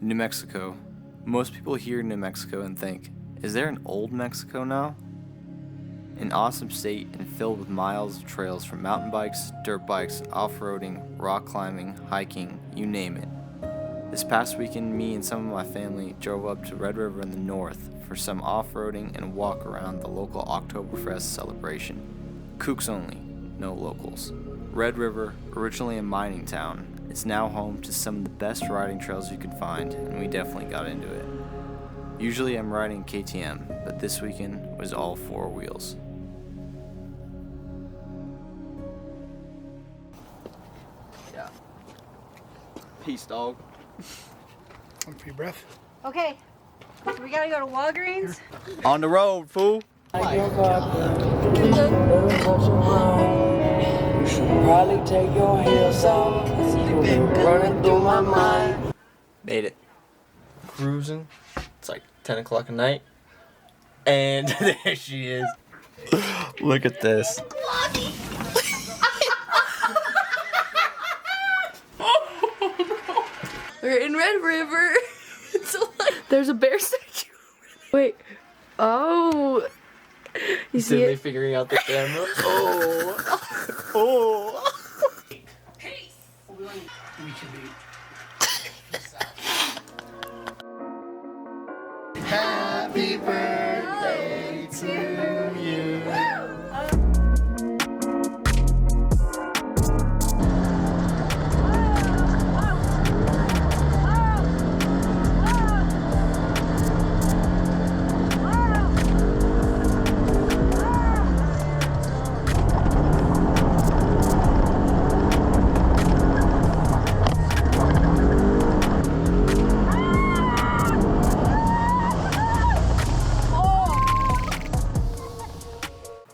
New Mexico. Most people hear New Mexico and think, is there an old Mexico now? An awesome state and filled with miles of trails for mountain bikes, dirt bikes, off-roading, rock climbing, hiking, you name it. This past weekend, me and some of my family drove up to Red River in the north for some off-roading and a walk around the local Oktoberfest celebration. Kooks only, no locals. Red River, originally a mining town, is now home to some of the best riding trails you can find, and we definitely got into it. Usually I'm riding KTM, but this weekend was all four wheels. Yeah. Peace, dog. One for your breath. Okay, so we gotta go to Walgreens. On the road, fool. You should probably take your heels off. You've been running through my mind. Made it. Cruising. It's like 10 o'clock at night. And there she is. Look at this. We're in Red River. There's a bear statue. Wait. Oh. You see Sydney it? figuring out the camera. Oh. Oh. We should be. Happy birthday to you.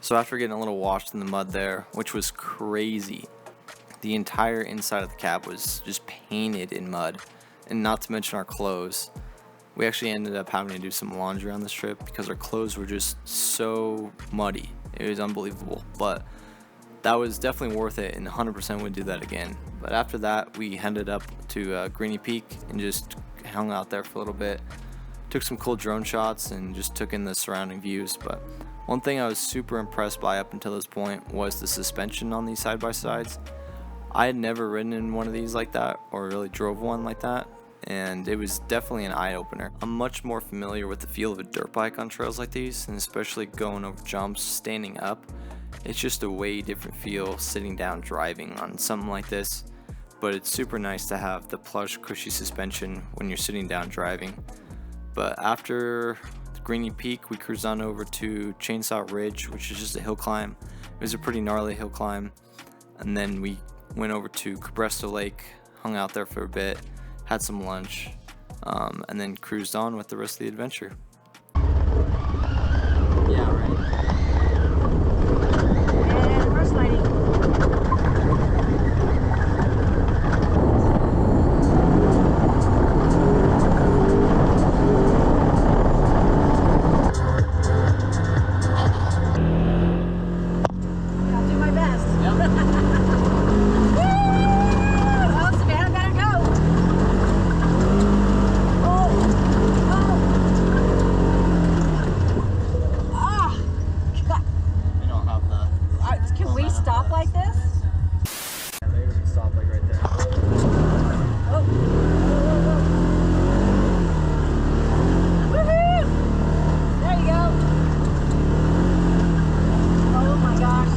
So after getting a little washed in the mud there, which was crazy, the entire inside of the cab was just painted in mud, and not to mention our clothes. We actually ended up having to do some laundry on this trip because our clothes were just so muddy. It was unbelievable, but that was definitely worth it, and 100% would do that again. But after that, we headed up to Greeny Peak and just hung out there for a little bit. Took some cool drone shots and just took in the surrounding views. But one thing I was super impressed by up until this point was the suspension on these side-by-sides. I had never ridden in one of these like that, or really drove one like that, and it was definitely an eye-opener. I'm much more familiar with the feel of a dirt bike on trails like these, and especially going over jumps, standing up. It's just a way different feel sitting down driving on something like this, but it's super nice to have the plush, cushy suspension when you're sitting down driving. But after Greeny Peak, we cruised on over to Chainsaw Ridge, which is just a hill climb. It was a pretty gnarly hill climb. And then we went over to Cabresto Lake, hung out there for a bit, had some lunch, and then cruised on with the rest of the adventure. Yeah, right. And first lighting. I'll do my best. Woo! Oh, Savannah better go. Oh, oh. God. We don't have the... Can we stop like this? Maybe we can stop like right there. Oh. Woohoo! There you go. Oh my gosh.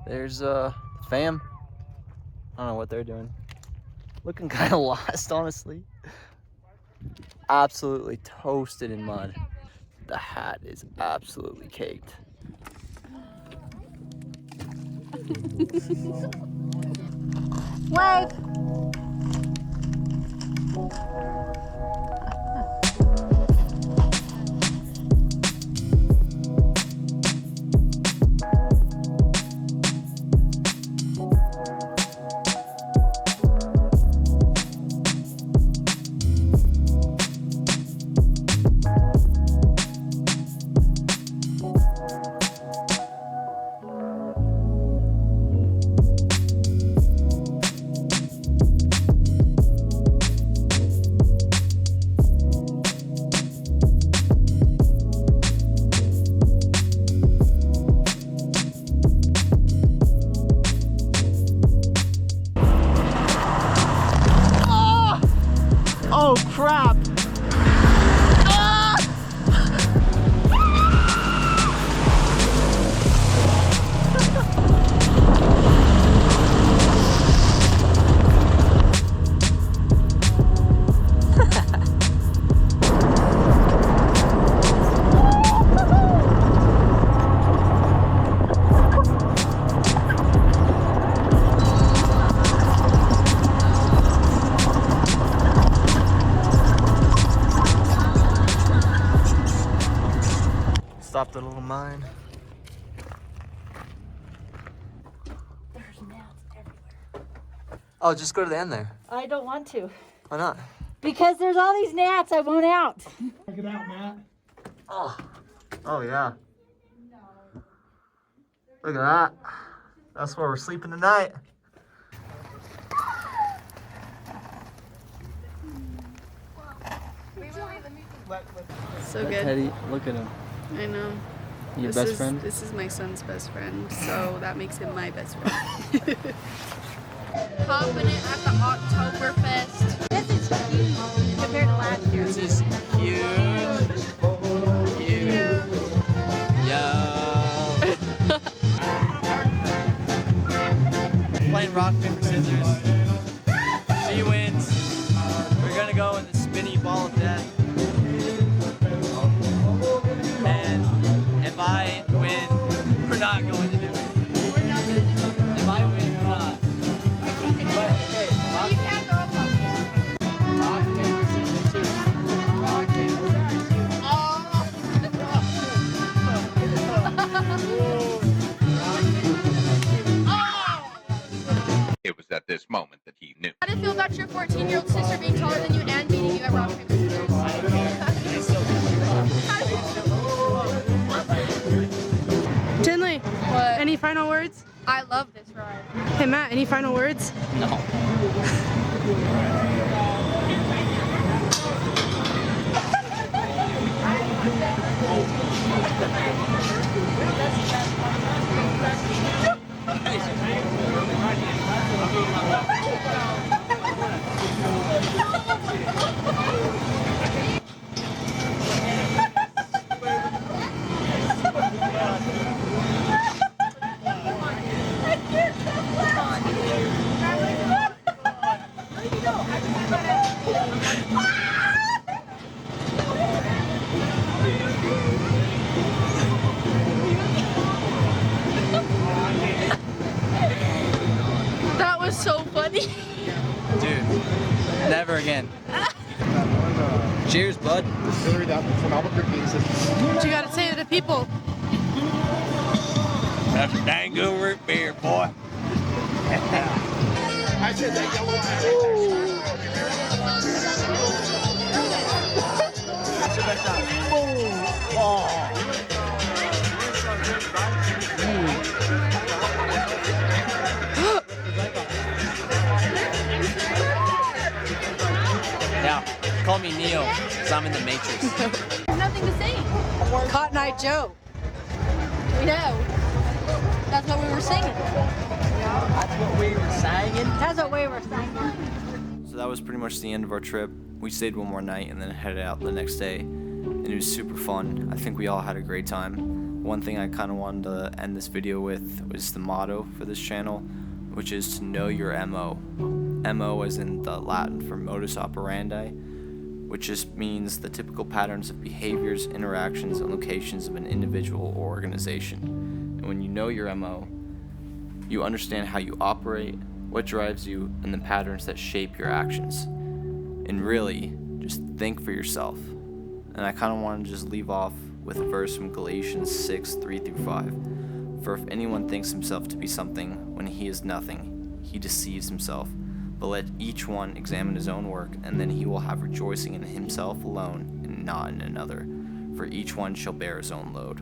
There's fam. I don't know what they're doing. Looking kind of lost, honestly. Absolutely toasted in mud. The hat is absolutely caked. Wave. Oh crap! Stopped at a little mine. There's gnats everywhere. Oh, just go to the end there. I don't want to. Why not? Because there's all these gnats, I won't out. Check it out, Matt. Oh, oh yeah. Look at that. That's where we're sleeping tonight. So good. Teddy, look at him. I know. Your This best is- friend? This is my son's best friend, so that makes him my best friend. Confident at the Oktoberfest. This is huge compared to last year. This is huge. Huge. Yo. Playing rock, paper, scissors. She wins. We're gonna go in the spinny ball of death. And if I win, we're not going to do it. If I win, we're not. But hey, rock, rock, paper, scissors, shoot. Rock, paper, scissors, shoot. It was at this moment that he knew. How do you feel about your 14-year-old sister being taller than you and beating you at rock, paper, scissors? Tinley, What? any final words? I love this ride. Hey Matt, any final words? No. That was so funny. Dude, never again. Cheers, bud. What you gotta say to the people? That's a dang good root beer, boy. I said that yellow Yeah, call me Neo, because I'm in the Matrix. Nothing to say. Cotton Eye Joe. We know. That's what we were singing. That's what we were saying. That's what we were saying. So that was pretty much the end of our trip. We stayed one more night and then headed out the next day. And it was super fun. I think we all had a great time. one thing I kind of wanted to end this video with was the motto for this channel, which is to know your MO. MO as in the Latin for modus operandi, which just means the typical patterns of behaviors, interactions, and locations of an individual or organization. And when you know your MO, you understand how you operate, what drives you, and the patterns that shape your actions. And really, just think for yourself. And I kind of want to just leave off with a verse from Galatians 6:3-5. For if anyone thinks himself to be something when he is nothing, he deceives himself. But let each one examine his own work, and then he will have rejoicing in himself alone and not in another. For each one shall bear his own load.